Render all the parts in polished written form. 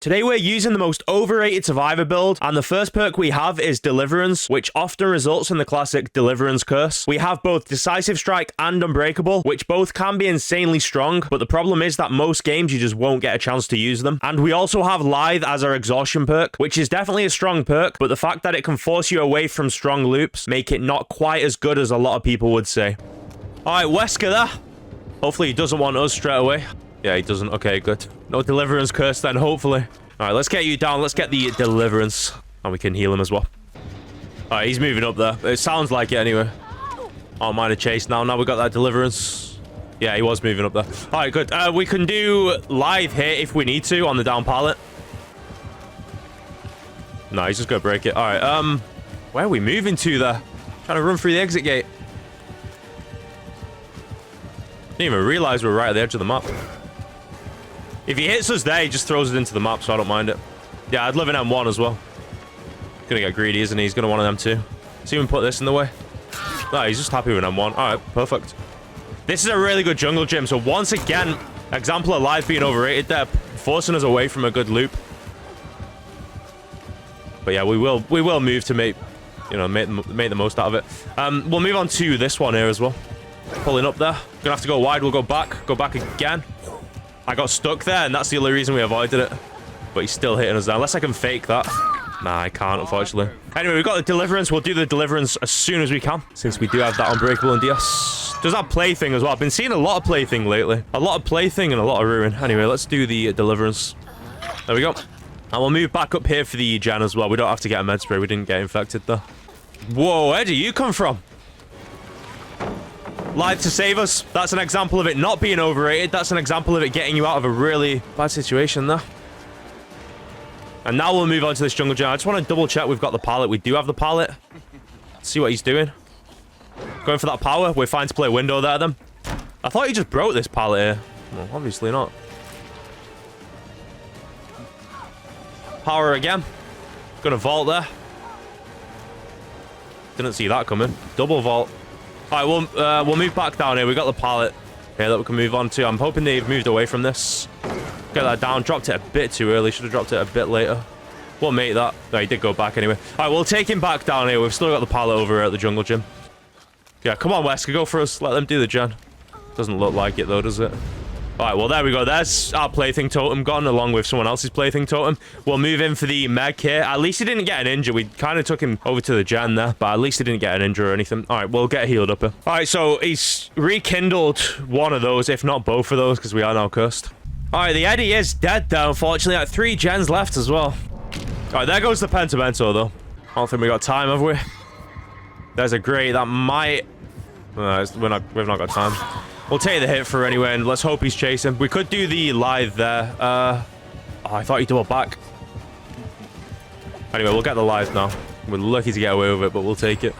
Today we're using the most overrated survivor build, and the first perk we have is Deliverance, which often results in the classic Deliverance curse. We have both Decisive Strike and Unbreakable, which both can be insanely strong, but the problem is that most games you just won't get a chance to use them. And we also have Lithe as our exhaustion perk, which is definitely a strong perk, but the fact that it can force you away from strong loops make it not quite as good as a lot of people would say. Alright, Wesker there. Hopefully he doesn't want us straight away. Yeah, he doesn't. Okay, good. No Deliverance curse then, hopefully. Alright, let's get you down. Let's get the Deliverance. And we can heal him as well. Alright, he's moving up there. It sounds like it anyway. Oh, mind a chase now. Now we got that Deliverance. Yeah, he was moving up there. Alright, good. We can do Lithe here if we need to on the down pallet. No, he's just gonna break it. Alright, where are we moving to there? Trying to run through the exit gate. Didn't even realize we were right at the edge of the map. If he hits us there, he just throws it into the map, so I don't mind it. Yeah, I'd live in M1 as well. Gonna get greedy, isn't he? He's gonna want an M2. Let's even put this in the way. No, he's just happy with M1. Alright, perfect. This is a really good jungle gym, so once again, example of Lithe being overrated there, forcing us away from a good loop. But yeah, we will move to make the most out of it. We'll move on to this one here as well. Pulling up there. Gonna have to go wide. We'll go back again. I got stuck there, and that's the only reason we avoided it. But he's still hitting us there. Unless I can fake that. Nah, I can't, unfortunately. Anyway, we've got the Deliverance. We'll do the Deliverance as soon as we can, since we do have that Unbreakable and DS. Does that Plaything as well? I've been seeing a lot of Plaything lately. A lot of Plaything and a lot of Ruin. Anyway, let's do the Deliverance. There we go. And we'll move back up here for the gen as well. We don't have to get a med spray. We didn't get infected there. Whoa, where do you come from? Lithe to save us. That's an example of it not being overrated. That's an example of it getting you out of a really bad situation there. And now we'll move on to this jungle gym. I just want to double check we've got the pallet. We do have the pallet. Let's see what he's doing. Going for that power. We're fine to play window there then. I thought he just broke this pallet here. Well, obviously not. Power again. Gonna vault there. Didn't see that coming. Double vault. Alright, we'll move back down here. We got the pallet here that we can move on to. I'm hoping they've moved away from this. Get that down. Dropped it a bit too early. Should have dropped it a bit later. We'll make that. No, he did go back anyway. Alright, we'll take him back down here. We've still got the pallet over at the jungle gym. Yeah, come on, Wesker. Go for us. Let them do the gen. Doesn't look like it though, does it? Alright, well, there we go. There's our Plaything totem gone, along with someone else's Plaything totem. We'll move in for the Meg here. At least he didn't get an injury. We kind of took him over to the gen there, but at least he didn't get an injury or anything. Alright, we'll get healed up here. Alright, so he's rekindled one of those, if not both of those, because we are now cursed. Alright, the Eddie is dead, though, unfortunately. 3 gens left as well. Alright, there goes the Pentamento, though. I don't think we got time, have we? There's a great that might... we've not got time. We'll take the hit for anyway, and let's hope he's chasing. We could do the Lithe there. Oh, I thought he doubled back. Anyway, we'll get the Lithe now. We're lucky to get away with it, but we'll take it.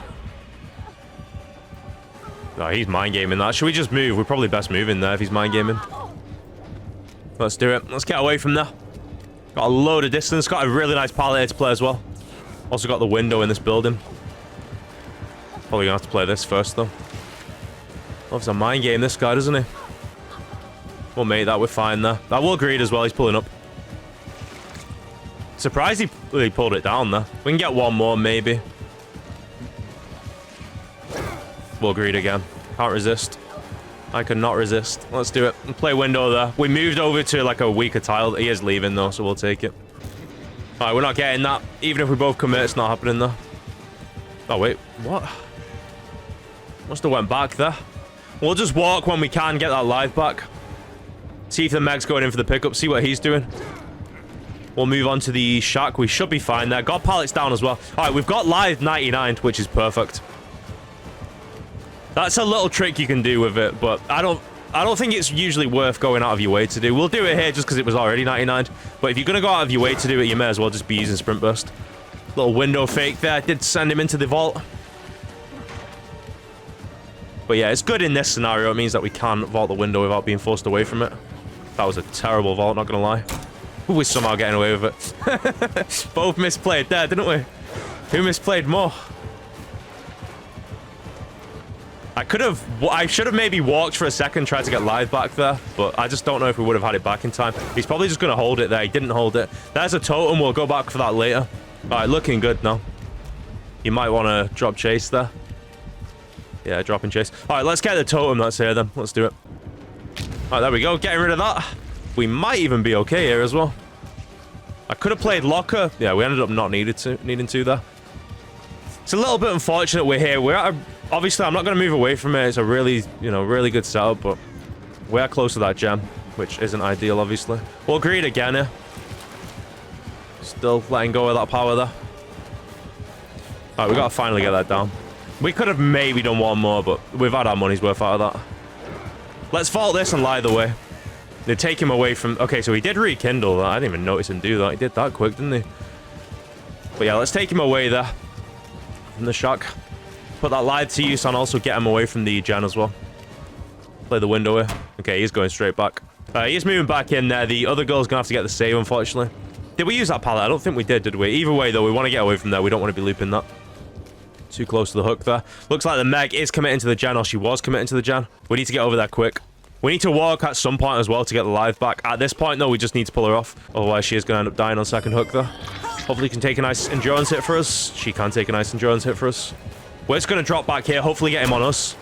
Oh, he's mind gaming that. Should we just move? We're probably best moving there if he's mind gaming. Let's do it. Let's get away from there. Got a load of distance. Got a really nice pallet here to play as well. Also got the window in this building. Probably gonna have to play this first though. Loves a mind game, this guy, doesn't he? We'll make that. We're fine there. That will greed as well. He's pulling up. Surprised he pulled it down there. We can get one more, maybe. We'll greed again. Can't resist. I cannot resist. Let's do it. We'll play window there. We moved over to like a weaker tile. He is leaving though, so we'll take it. Alright, we're not getting that. Even if we both commit, it's not happening though. Oh, wait. What? Must have went back there. We'll just walk when we can, get that Lithe back. See if the Meg's going in for the pickup, see what he's doing. We'll move on to the shack. We should be fine there. Got pallets down as well. Alright, we've got Lithe 99, which is perfect. That's a little trick you can do with it, but I don't think it's usually worth going out of your way to do. We'll do it here just because it was already 99. But if you're going to go out of your way to do it, you may as well just be using Sprint Burst. Little window fake there. Did send him into the vault. But yeah, it's good in this scenario. It means that we can vault the window without being forced away from it. That was a terrible vault, not gonna lie. We're somehow getting away with it. Both misplayed there, didn't we? Who misplayed more? I should have maybe walked for a second, tried to get live back there, but I just don't know if we would have had it back in time. He's probably just going to hold it there. He didn't hold it. There's a totem. We'll go back for that later. All right, looking good now. You might want to drop chase there. Yeah, dropping chase. All right, let's get the totem that's here then. Let's do it. All right, there we go. Getting rid of that. We might even be okay here as well. I could have played locker. Yeah, we ended up not needing to there. It's a little bit unfortunate we're here. We're at a, obviously, I'm not going to move away from it. It's a really, really good setup, but we're close to that gem, which isn't ideal, obviously. We'll greed again here. Still letting go of that power there. All right, we got to finally get that down. We could have maybe done one more, but we've had our money's worth out of that. Let's vault this and lie the way. They take him away from... Okay, so he did rekindle that. I didn't even notice him do that. He did that quick, didn't he? But yeah, let's take him away there. From the shock. Put that live to use and also get him away from the gen as well. Play the window here. Okay, he's going straight back. He's moving back in there. The other girl's going to have to get the save, unfortunately. Did we use that pallet? I don't think we did we? Either way, though, we want to get away from there. We don't want to be looping that. Too close to the hook there. Looks like the Meg is committing to the gen, or she was committing to the gen. We need to get over there quick. We need to walk at some point as well to get the live back. At this point, though, we just need to pull her off. Otherwise, she is going to end up dying on second hook there. Hopefully, can take a nice endurance hit for us. She can take a nice endurance hit for us. We're just going to drop back here. Hopefully, get him on us.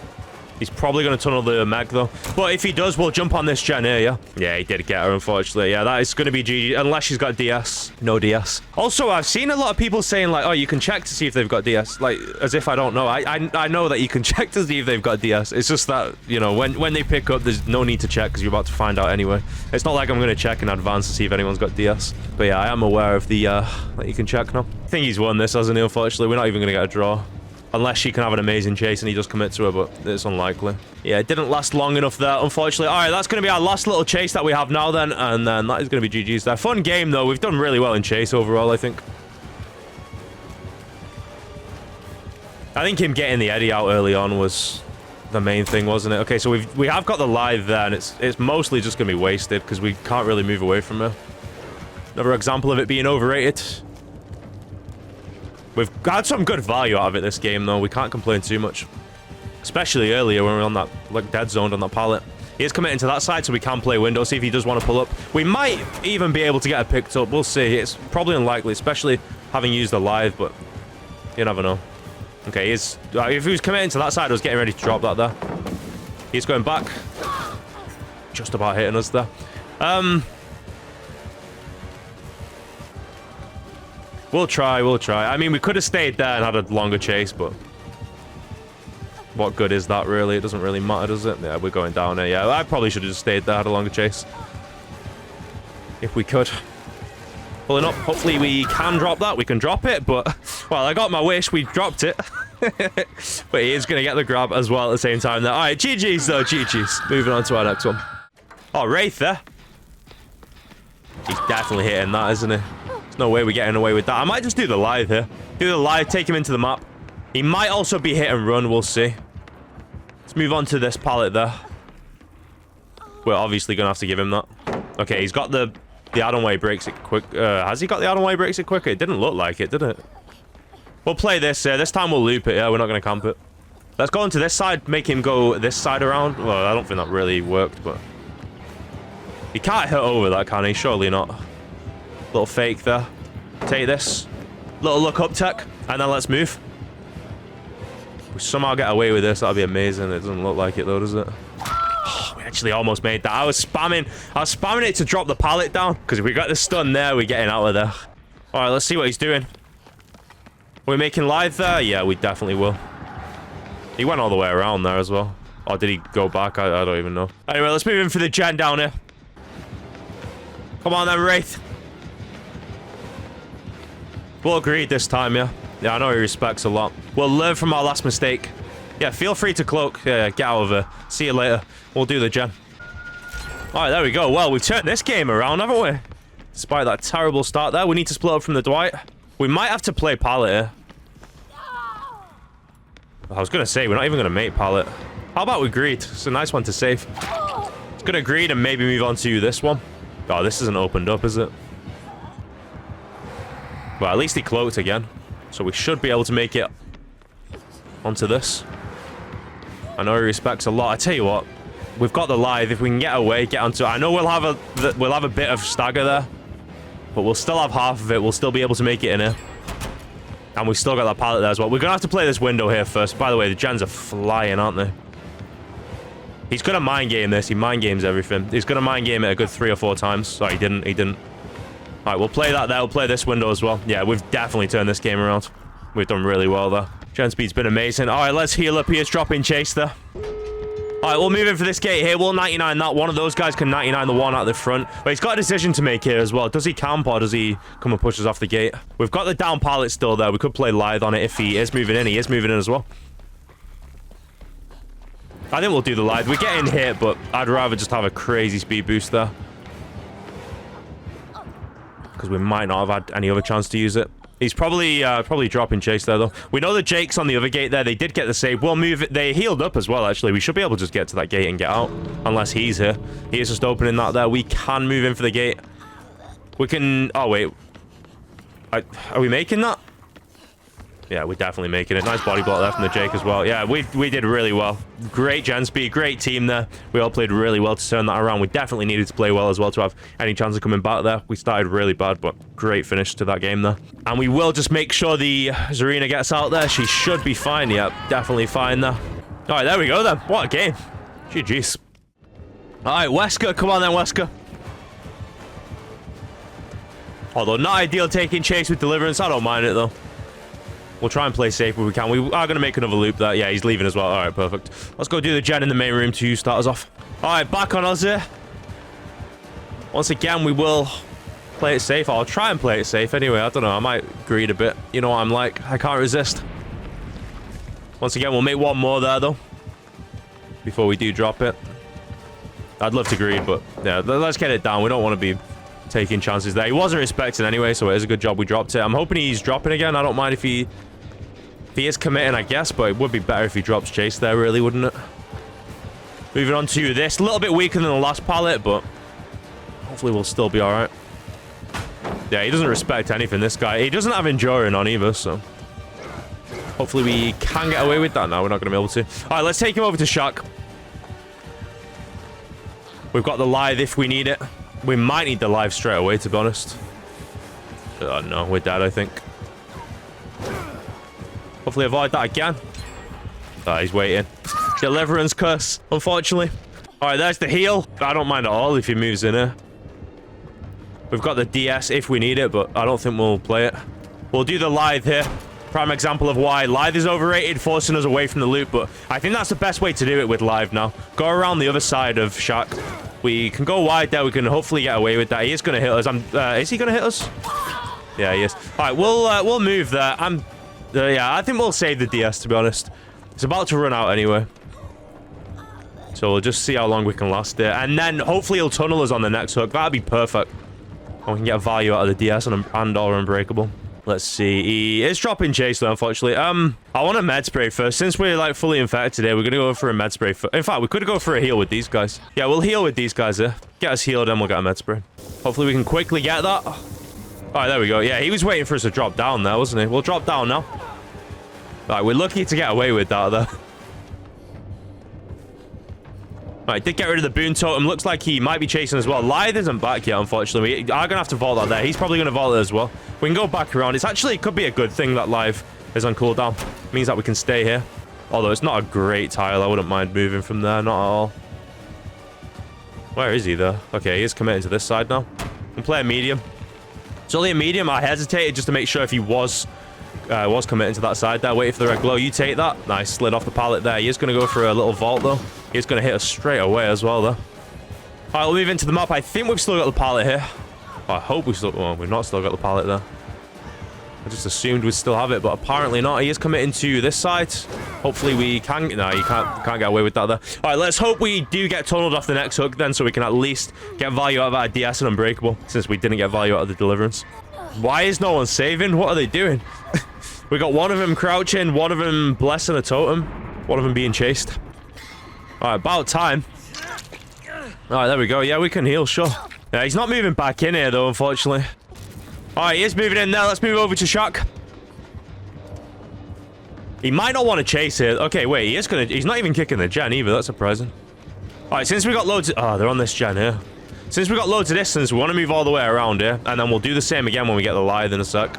He's probably going to tunnel the Meg, though. But if he does, we'll jump on this gen here, yeah? Yeah, he did get her, unfortunately. Yeah, that is going to be GG. Unless she's got DS. No DS. Also, I've seen a lot of people saying, like, oh, you can check to see if they've got DS. Like, as if I don't know. I know that you can check to see if they've got DS. It's just that, when they pick up, there's no need to check because you're about to find out anyway. It's not like I'm going to check in advance to see if anyone's got DS. But yeah, I am aware of the, that you can check now. I think he's won this, hasn't he, unfortunately. We're not even going to get a draw. Unless she can have an amazing chase and he does commit to her, but it's unlikely. Yeah, it didn't last long enough there, unfortunately. All right, that's going to be our last little chase that we have now then. And then that is going to be GG's there. Fun game, though. We've done really well in chase overall, I think. I think him getting the Eddie out early on was the main thing, wasn't it? Okay, so we have got the live there, and it's mostly just going to be wasted because we can't really move away from her. Another example of it being overrated. We've got some good value out of it this game, though. We can't complain too much. Especially earlier when we were on that, like, dead zoned on that pallet. He is committing to that side, so we can play window, see if he does want to pull up. We might even be able to get it picked up. We'll see. It's probably unlikely, especially having used the live, but you never know. Okay, if he was committing to that side, I was getting ready to drop that there. He's going back. Just about hitting us there. We'll try. I mean, we could have stayed there and had a longer chase, but what good is that, really? It doesn't really matter, does it? Yeah, we're going down here. Yeah, I probably should have just stayed there, had a longer chase. If we could. Pulling up. Hopefully we can drop that. We can drop it, but... Well, I got my wish. We dropped it. But he is going to get the grab as well at the same time there. All right, GG's, though. GG's. Moving on to our next one. Oh, Wraith there. He's definitely hitting that, isn't he? No way we're getting away with that. I might just do the live here. Do the live, take him into the map. He might also be hit and run, we'll see. Let's move on to this pallet there. We're obviously going to have to give him that. Okay, he's got the add-on way breaks it quick. Has he got the add-on way breaks it quicker? It didn't look like it, did it? We'll play this. This time we'll loop it. Yeah, we're not going to camp it. Let's go into this side, make him go this side around. Well, I don't think that really worked, but... He can't hit over that, can he? Surely not. Little fake there. Take this. Little look up tech. And then let's move. If we somehow get away with this, that'll be amazing. It doesn't look like it though, does it? Oh, we actually almost made that. I was spamming it to drop the pallet down. Because if we got the stun there, we're getting out of there. Alright, let's see what he's doing. Are we making live there? Yeah, we definitely will. He went all the way around there as well. Or did he go back? I don't even know. Anyway, let's move in for the gen down here. Come on then, Wraith. We'll agree this time, yeah. Yeah, I know he respects a lot. We'll learn from our last mistake. Yeah, feel free to cloak. Yeah, get out of here. See you later. We'll do the gen. Alright, there we go. Well, we've turned this game around, haven't we? Despite that terrible start there, we need to split up from the Dwight. We might have to play pallet here. I was going to say, we're not even going to make pallet. How about we greed? It's a nice one to save. It's going to greed and maybe move on to this one. Oh, this isn't opened up, is it? Well, at least he cloaked again. So we should be able to make it onto this. I know he respects a lot. I tell you what, we've got the live. If we can get away, get onto it. I know we'll have a bit of stagger there, but we'll still have half of it. We'll still be able to make it in here. And we've still got that pallet there as well. We're going to have to play this window here first. By the way, the gens are flying, aren't they? He's going to mind game this. He mind games everything. He's going to mind game it a good 3 or 4 times. Sorry, he didn't. He didn't. All right, we'll play that there. We'll play this window as well. Yeah, we've definitely turned this game around. We've done really well there. Gen speed's been amazing. All right, let's heal up. He is dropping chase there. All right, we'll move in for this gate here. We'll 99 that. One of those guys can 99 the one out the front. But he's got a decision to make here as well. Does he camp or does he come and push us off the gate? We've got the down pallet still there. We could play lithe on it if he is moving in. He is moving in as well. I think we'll do the lithe. We're getting hit, but I'd rather just have a crazy speed boost there. Because we might not have had any other chance to use it. He's probably dropping chase there, though. We know that Jake's on the other gate there. They did get the save. We'll move it. They healed up as well, actually. We should be able to just get to that gate and get out. Unless he's here. He is just opening that there. We can move in for the gate. We can... Oh, wait. Are we making that? Yeah, we're definitely making it. Nice body block there from the Jake as well. Yeah, we did really well. Great gen speed. Great team there. We all played really well to turn that around. We definitely needed to play well as well to have any chance of coming back there. We started really bad, but great finish to that game there. And we will just make sure the Zarina gets out there. She should be fine. Yep, definitely fine there. All right, there we go then. What a game. GG's. All right, Wesker. Come on then, Wesker. Although not ideal taking chase with Deliverance. I don't mind it, though. We'll try and play safe where we can. We are going to make another loop there. Yeah, he's leaving as well. All right, perfect. Let's go do the gen in the main room to start us off. All right, back on us here. Once again, we will play it safe. I'll try and play it safe anyway. I don't know. I might greed a bit. You know what I'm like. I can't resist. Once again, we'll make one more there, though, before we do drop it. I'd love to greed, but yeah, let's get it down. We don't want to be taking chances there. He wasn't respecting anyway, so it is a good job we dropped it. I'm hoping he's dropping again. I don't mind if he is committing, I guess, but it would be better if he drops chase there, really, wouldn't it? Moving on to this. A little bit weaker than the last pallet, but hopefully we'll still be all right. Yeah, he doesn't respect anything, this guy. He doesn't have enduring on either, so hopefully we can get away with that now. We're not going to be able to. All right, let's take him over to Shark. We've got the lithe if we need it. We might need the live straight away, to be honest. Oh, no, we're dead, I think. Hopefully avoid that again. Oh, he's waiting. Deliverance curse, unfortunately. All right, there's the heal. I don't mind at all if he moves in here. We've got the DS if we need it, but I don't think we'll play it. We'll do the lithe here. Prime example of why lithe is overrated, forcing us away from the loop, but I think that's the best way to do it with lithe now. Go around the other side of Shark. We can go wide there. We can hopefully get away with that. He is going to hit us. Is he going to hit us? Yeah, he is. All right, we'll move there. Yeah, I think we'll save the DS, to be honest. It's about to run out anyway. So we'll just see how long we can last there. And then hopefully he'll tunnel us on the next hook. That'd be perfect. And we can get value out of the DS and or unbreakable. Let's see. He is dropping chase though, unfortunately. I want a med spray first. Since we're like fully infected here, we're gonna go for a med spray. In fact, we could go for a heal with these guys. Yeah, we'll heal with these guys here. Get us healed, and we'll get a med spray. Hopefully we can quickly get that. All right, there we go. Yeah, he was waiting for us to drop down there, wasn't he? We'll drop down now. All right, we're lucky to get away with that there. Right, did get rid of the boon totem. Looks like he might be chasing as well. Lithe isn't back yet, unfortunately. We are going to have to vault that there. He's probably going to vault it as well. We can go back around. It could be a good thing that Lithe is on cooldown. It means that we can stay here. Although it's not a great tile. I wouldn't mind moving from there. Not at all. Where is he, though? Okay, he is committing to this side now. We can play a medium. It's only a medium. I hesitated just to make sure if he was committing to that side there. Wait for the red glow. You take that. Nice. Slid off the pallet there. He is going to go for a little vault, though. He's going to hit us straight away as well, though. All right, we'll move into the map. I think we've still got the pallet here. I hope we've not still got the pallet there. I just assumed we'd still have it, but apparently not. He is committing to this side. Hopefully we can... No, you can't get away with that there. All right, let's hope we do get tunneled off the next hook then, so we can at least get value out of our DS and unbreakable, since we didn't get value out of the deliverance. Why is no one saving? What are they doing? We got one of them crouching, one of them blessing a totem, one of them being chased. All right, about time. All right, there we go. Yeah, we can heal, sure. Yeah, he's not moving back in here, though, unfortunately. All right, he is moving in there. Let's move over to Shark. He might not want to chase it. Okay, wait, he is gonna... He's not even kicking the gen either. That's surprising. All right, since we got loads... Oh, they're on this gen here. Since we got loads of distance, we want to move all the way around here. And then we'll do the same again when we get the lithe in a sec.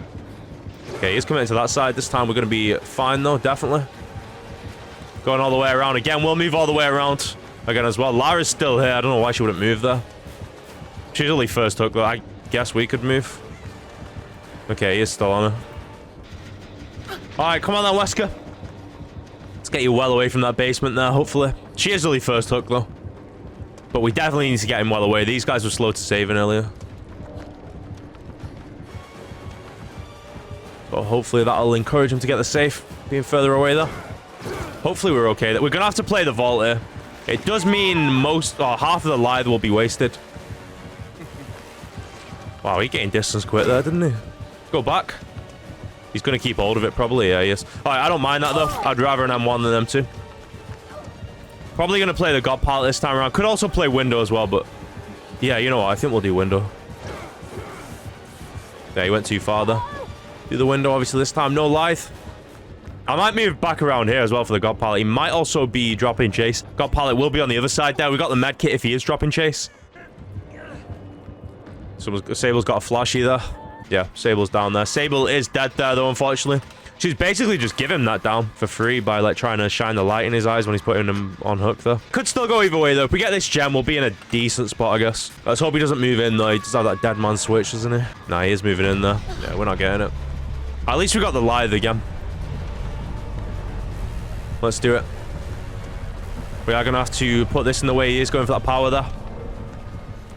Okay, he's coming to that side. This time we're going to be fine, though, definitely. Going all the way around again. We'll move all the way around again as well. Lara's still here. I don't know why she wouldn't move there. She's only first hook, though. I guess we could move. Okay, he's still on her. All right, come on then, Wesker. Let's get you well away from that basement there, hopefully. She is only first hook, though. But we definitely need to get him well away. These guys were slow to saving earlier. But hopefully that'll encourage him to get the safe. Being further away, though. Hopefully we're okay. We're going to have to play the vault here. It does mean half of the lithe will be wasted. Wow, he's getting distance quit there, didn't he? Go back. He's going to keep hold of it, probably. Yeah, he is. All right, I don't mind that, though. I'd rather an M1 than M2. Probably going to play the God Pilot this time around. Could also play window as well, but... Yeah, you know what? I think we'll do window. Yeah, he went too far there. Do the window, obviously, this time. No lithe. I might move back around here as well for the God Pilot. He might also be dropping chase. God Pilot will be on the other side there. We got the med kit if he is dropping chase. So Sable's got a flashy there. Yeah, Sable's down there. Sable is dead there, though, unfortunately. She's basically just giving him that down for free by, like, trying to shine the light in his eyes when he's putting him on hook, though. Could still go either way, though. If we get this gem, we'll be in a decent spot, I guess. Let's hope he doesn't move in, though. He does have that dead man switch, doesn't he? Nah, he is moving in there. Yeah, we're not getting it. At least we got the lithe again. Let's do it. We are going to have to put this in the way he is going for that power there.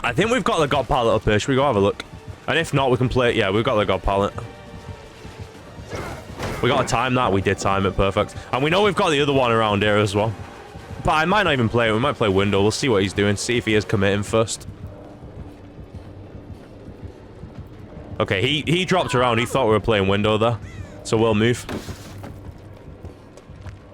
I think we've got the God Pilot up here. Should we go have a look? And if not, we can play it. Yeah, we've got the God Pilot. We got to time that. We did time it perfect. And we know we've got the other one around here as well. But I might not even play it. We might play window. We'll see what he's doing. See if he is committing first. Okay, he dropped around. He thought we were playing window there. So we'll move.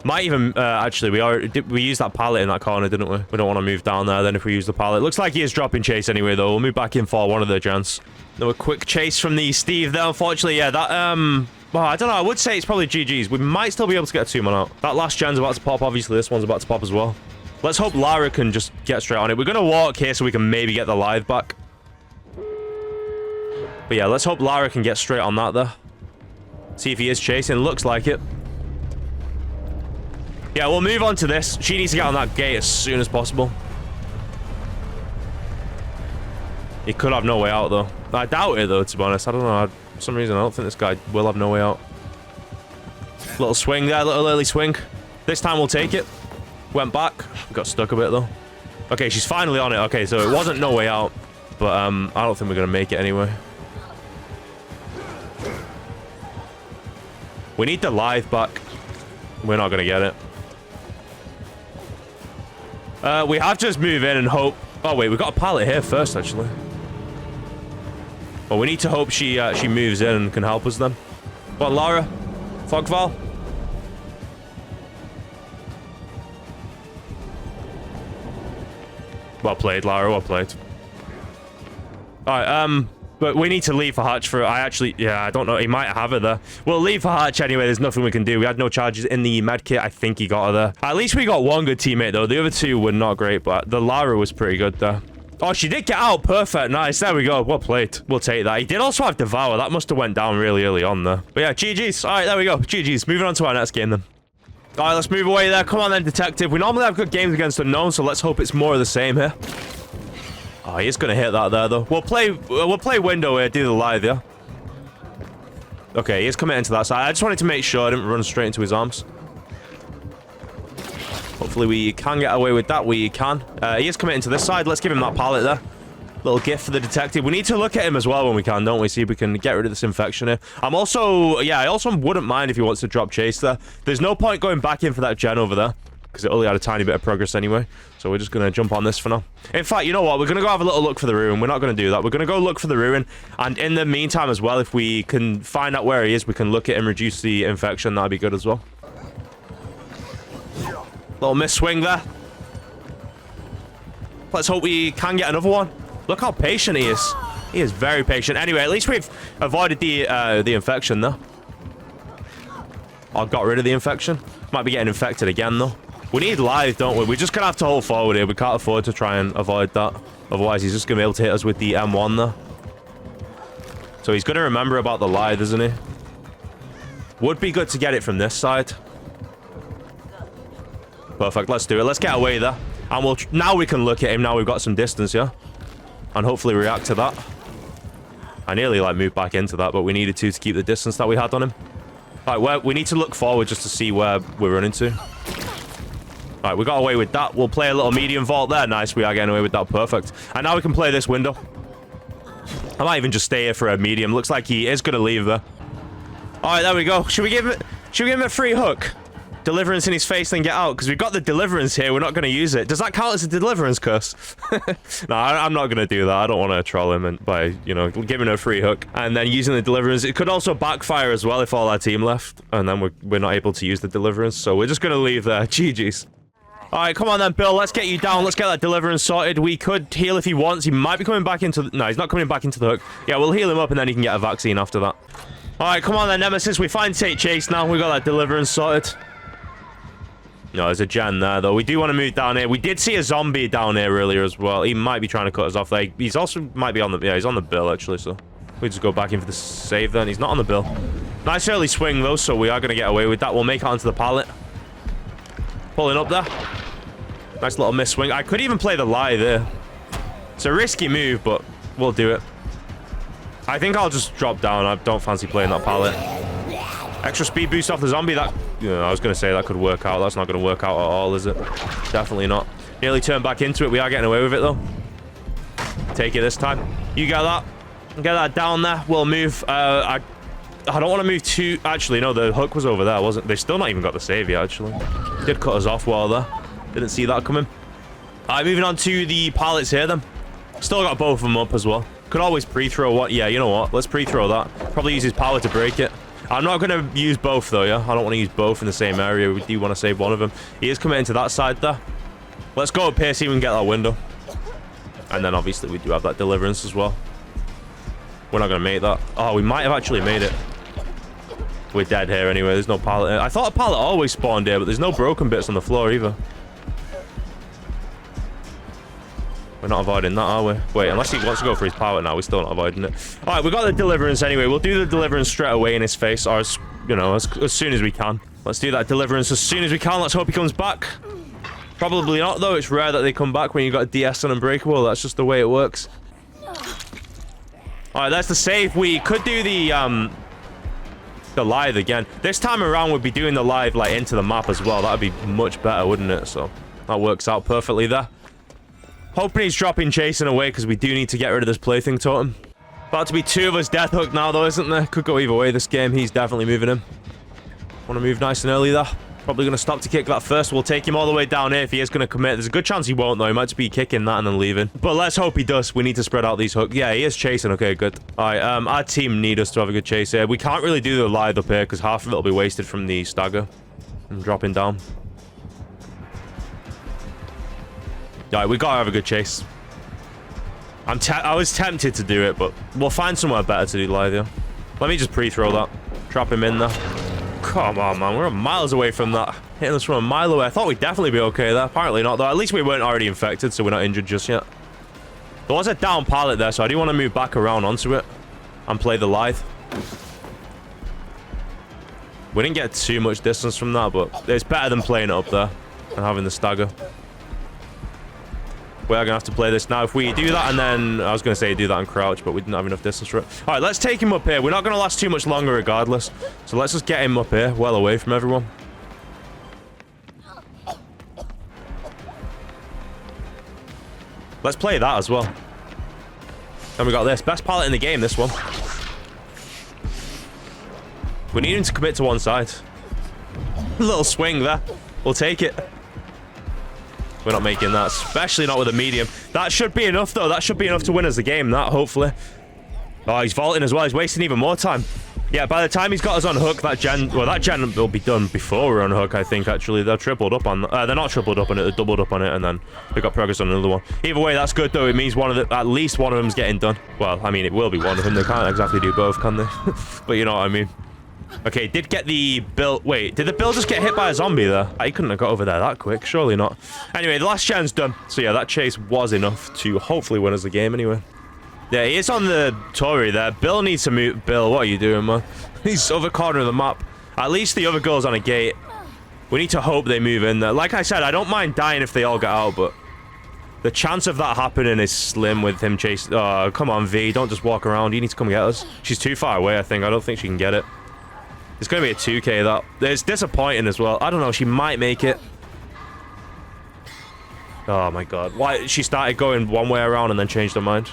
Might even... actually, we used that pallet in that corner, didn't we? We don't want to move down there then if we use the pallet. Looks like he is dropping chase anyway, though. We'll move back in for one of the gens. No, a quick chase from the Steve there. Unfortunately, yeah, that... Well, I don't know. I would say it's probably GG's. We might still be able to get a 2-man out. That last gen's about to pop. Obviously, this one's about to pop as well. Let's hope Lara can just get straight on it. We're going to walk here so we can maybe get the lithe back. But yeah, let's hope Lara can get straight on that there. See if he is chasing. Looks like it. Yeah, we'll move on to this. She needs to get on that gate as soon as possible. He could have no way out, though. I doubt it, though, to be honest. I don't know. For some reason, I don't think this guy will have no way out. Little swing there, little early swing. This time we'll take it. Went back. Got stuck a bit, though. Okay, she's finally on it. Okay, so it wasn't no way out. But I don't think we're going to make it anyway. We need the lithe back. We're not going to get it. We have to just move in and hope... Oh, wait, we've got a pallet here first, actually. Well, we need to hope she moves in and can help us then. What, Lara? Fogval? Well played, Lara. Well played. Alright, but we need to leave for hatch for... Yeah, I don't know. He might have her there. We'll leave for hatch anyway. There's nothing we can do. We had no charges in the med kit. I think he got her there. At least we got one good teammate, though. The other two were not great, but the Lara was pretty good there. Oh, she did get out. Perfect. Nice. There we go. Well played. We'll take that. He did also have Devour. That must have went down really early on there. But yeah, GG's. All right, there we go. GG's. Moving on to our next game then. All right, let's move away there. Come on then, Detective. We normally have good games against Unknown, so let's hope it's more of the same here. Oh, he's going to hit that there, though. We'll play window here. Do the lithe, yeah? Okay, he's committing to that side. I just wanted to make sure I didn't run straight into his arms. Hopefully we can get away with that. We can. He is committing to this side. Let's give him that pallet there. Little gift for the detective. We need to look at him as well when we can, don't we? See if we can get rid of this infection here. I also wouldn't mind if he wants to drop chase there. There's no point going back in for that gen over there, because it only had a tiny bit of progress anyway. So we're just going to jump on this for now. In fact, you know what? We're going to go have a little look for the ruin. We're not going to do that. We're going to go look for the ruin. And in the meantime as well, if we can find out where he is, we can look at him, reduce the infection. That'd be good as well. Little miss swing there. Let's hope we can get another one. Look how patient he is. He is very patient. Anyway, at least we've avoided the infection there. or got rid of the infection. Might be getting infected again, though. We need live, don't we? We're just going to have to hold forward here. We can't afford to try and avoid that. Otherwise, he's just going to be able to hit us with the M1 there. So he's going to remember about the lithe, isn't he? Would be good to get it from this side. Perfect. Let's do it. Let's get away there. And now we can look at him. Now we've got some distance, yeah? And hopefully react to that. I nearly, like, moved back into that, but we needed to keep the distance that we had on him. All right, we need to look forward just to see where we're running to. All right, we got away with that. We'll play a little medium vault there. Nice, we are getting away with that. Perfect. And now we can play this window. I might even just stay here for a medium. Looks like he is going to leave there. All right, there we go. Should we give him a free hook? Deliverance in his face, then get out, because we've got the deliverance here. We're not going to use it. Does that count as a deliverance curse? No, I'm not going to do that. I don't want to troll him and by, you know, giving a free hook and then using the deliverance. It could also backfire as well if all our team left and then we're not able to use the deliverance. So we're just going to leave there. GG's. All right, come on then, Bill. Let's get you down. Let's get that deliverance sorted. We could heal if he wants. He might be coming back into the... No, he's not coming back into the hook. Yeah, we'll heal him up and then he can get a vaccine after that. All right, come on then, Nemesis. We find take chase now. We got that deliverance sorted. No, there's a gen there, though. We do want to move down here. We did see a zombie down here earlier as well. He might be trying to cut us off there. He's also might be on the... Yeah, he's on the bill, actually, so... We just go back in for the save then. He's not on the bill. Nice early swing, though, so we are going to get away with that. We'll make it onto the pallet. Pulling up there. Nice little miss swing. I could even play the lie there. It's a risky move, but we'll do it. I think I'll just drop down. I don't fancy playing that pallet. Extra speed boost off the zombie. That, you know, I was going to say that could work out. That's not going to work out at all, is it? Definitely not. Nearly turned back into it. We are getting away with it, though. Take it this time. You get that. Get that down there. We'll move. I don't want to move too... Actually, no, the hook was over there, wasn't... They've still not even got the save yet, actually. Did cut us off while there. Didn't see that coming. All right, moving on to the pallets here, then. Still got both of them up as well. Could always pre-throw what... Yeah, you know what? Let's pre-throw that. Probably use his power to break it. I'm not going to use both, though, yeah? I don't want to use both in the same area. We do want to save one of them. He is committing to that side there. Let's go up here, see if we can get that window. And then, obviously, we do have that deliverance as well. We're not going to make that. Oh, we might have actually made it. We're dead here anyway. There's no pallet here. I thought a pallet always spawned here, but there's no broken bits on the floor either. We're not avoiding that, are we? Wait, unless he wants to go for his power now, we're still not avoiding it. All right, we got the deliverance anyway. We'll do the deliverance straight away in his face, or as, you know, as soon as we can. Let's do that deliverance as soon as we can. Let's hope he comes back. Probably not, though. It's rare that they come back when you got a DS on Unbreakable. That's just the way it works. All right, that's the save. We could do the lithe again. This time around, we'd be doing the lithe like into the map as well. That'd be much better, wouldn't it? So that works out perfectly there. Hoping he's dropping chasing away because we do need to get rid of this plaything totem. About to be two of us death hook now, though, isn't there? Could go either way this game. He's definitely moving him. Want to move nice and early there. Probably going to stop to kick that first. We'll take him all the way down here if he is going to commit. There's a good chance he won't, though. He might just be kicking that and then leaving. But let's hope he does. We need to spread out these hooks. Yeah, he is chasing. Okay, good. All right, our team need us to have a good chase here. We can't really do the lithe up here because half of it will be wasted from the stagger. I'm dropping down. All right, we got to have a good chase. I was tempted to do it, but we'll find somewhere better to do lithe here. Let me just pre-throw that. Trap him in there. Come on, man. We're miles away from that. Hitting us from a mile away. I thought we'd definitely be okay there. Apparently not, though. At least we weren't already infected, so we're not injured just yet. There was a down pallet there, so I do want to move back around onto it and play the lithe. We didn't get too much distance from that, but it's better than playing it up there and having the stagger. We are going to have to play this now. If we do that and then... I was going to say do that and crouch, but we didn't have enough distance for it. All right, let's take him up here. We're not going to last too much longer regardless. So let's just get him up here, well away from everyone. Let's play that as well. And we got this. Best pallet in the game, this one. We need him to commit to one side. A little swing there. We'll take it. We're not making that, especially not with a medium. That should be enough, though. That should be enough to win us the game, that, hopefully. Oh, he's vaulting as well. He's wasting even more time. Yeah, by the time he's got us on hook, that gen... Well, that gen will be done before we're on hook, I think, actually. They're tripled up on... they're not tripled up on it. They're doubled up on it, and then we got progress on another one. Either way, that's good, though. It means at least one of them's getting done. Well, I mean, it will be one of them. They can't exactly do both, can they? But you know what I mean. Okay, did get the Bill... Wait, did the Bill just get hit by a zombie there? He couldn't have got over there that quick. Surely not. Anyway, the last gen's done. So yeah, that chase was enough to hopefully win us the game anyway. Yeah, he is on the Tory there. Bill needs to move... Bill, what are you doing, man? He's other corner of the map. At least the other girl's on a gate. We need to hope they move in there. Like I said, I don't mind dying if they all get out, but... the chance of that happening is slim with him chasing... Oh, come on, V. Don't just walk around. You need to come get us. She's too far away, I think. I don't think she can get it. It's going to be a 2k, that. It's disappointing as well. I don't know. She might make it. Oh, my God. Why? She started going one way around and then changed her mind.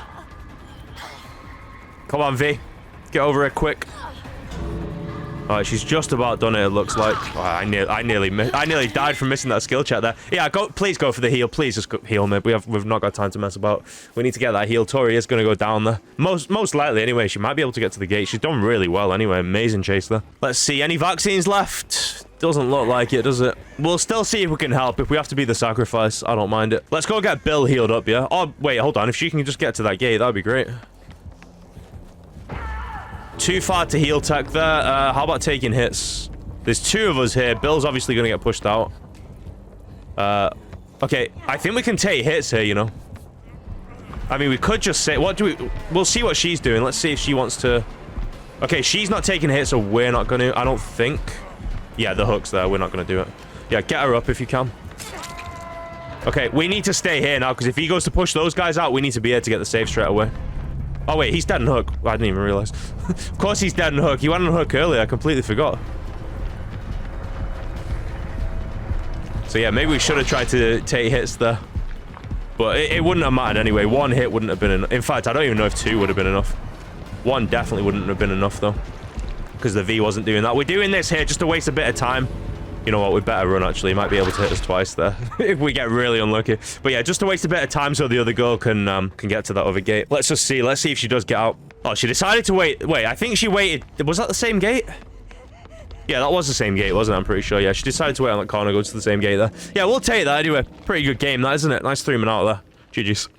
Come on, V. Get over it quick. Alright, she's just about done it, it looks like. Oh, I nearly died from missing that skill check there. Yeah, please go for the heal. Please just heal me. We've not got time to mess about. We need to get that heal. Tori is going to go down there. Most likely, anyway. She might be able to get to the gate. She's done really well, anyway. Amazing chase there. Let's see. Any vaccines left? Doesn't look like it, does it? We'll still see if we can help. If we have to be the sacrifice, I don't mind it. Let's go get Bill healed up, yeah? Oh, wait, hold on. If she can just get to that gate, that'd be great. Too far to heal tech there. How about taking hits? There's two of us here. Bill's obviously going to get pushed out. Okay, I think we can take hits here, you know. I mean, we could just say... We'll see what she's doing. Let's see if she wants to... Okay, she's not taking hits, so we're not going to... I don't think... Yeah, the hook's there. We're not going to do it. Yeah, get her up if you can. Okay, we need to stay here now, because if he goes to push those guys out, we need to be here to get the save straight away. Oh, wait, he's dead in hook. I didn't even realize. Of course he's dead in hook. He went on hook earlier. I completely forgot. So, yeah, maybe we should have tried to take hits there. But it wouldn't have mattered anyway. One hit wouldn't have been enough. In fact, I don't even know if two would have been enough. One definitely wouldn't have been enough, though. Because the V wasn't doing that. We're doing this here just to waste a bit of time. You know what, we better run, actually. He might be able to hit us twice there. If we get really unlucky. But yeah, just to waste a bit of time so the other girl can get to that other gate. Let's just see. Let's see if she does get out. Oh, she decided to wait. Wait, I think she waited. Was that the same gate? Yeah, that was the same gate, wasn't it? I'm pretty sure. Yeah, she decided to wait on that corner, go to the same gate there. Yeah, we'll take that anyway. Pretty good game, that, isn't it? Nice 3-man out there. GG's.